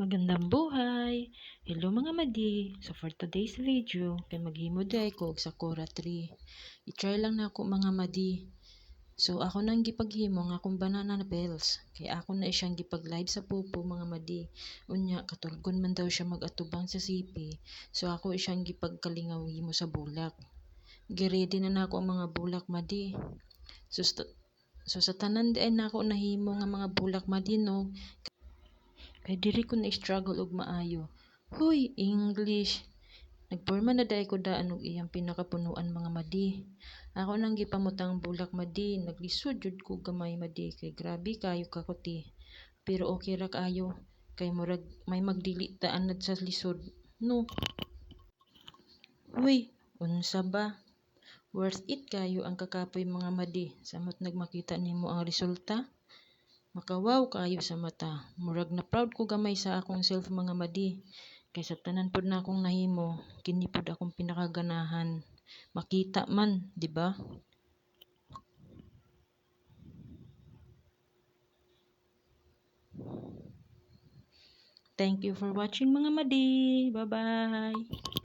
Magandang buhay! Hello mga madi! So for today's video, kay maghimo day ko og sakura tree. I-try lang na ako mga madi. So ako nang gipaghimo nga akong banana peels. Kay ako na siyang gipag-live sa pupo mga madi. Unya katulgon man daw siya mag-atubang sa sipi. So ako siyang gipagkalingaw himo sa bulak. Gi-ready na nako ang mga bulak madi. So sa tanan di ay nako nahimo nga mga bulak madi no. Kay diri ko na-struggle og maayo. Huy, English. Nagporma na daay ko daan og iyang pinakapunuan mga madi. Ako nang gipamutang bulak madi, naglisod jud ko gamay madi kay grabe kayo kakuti. Pero okay ra kayo kay murag may magdili taanad sa lisod. No. Huy, unsa ba? Worth it kayo ang kakapoy mga madi. Samot nagmakita nimo ang resulta. Makawaw kayo sa mata. Murag na proud ko gamay sa akong self mga madi. Kay sa tanan pod na akong nahimo, kini pod akong pinakaganahan. Makita man, di ba? Thank you for watching mga madi. Bye-bye.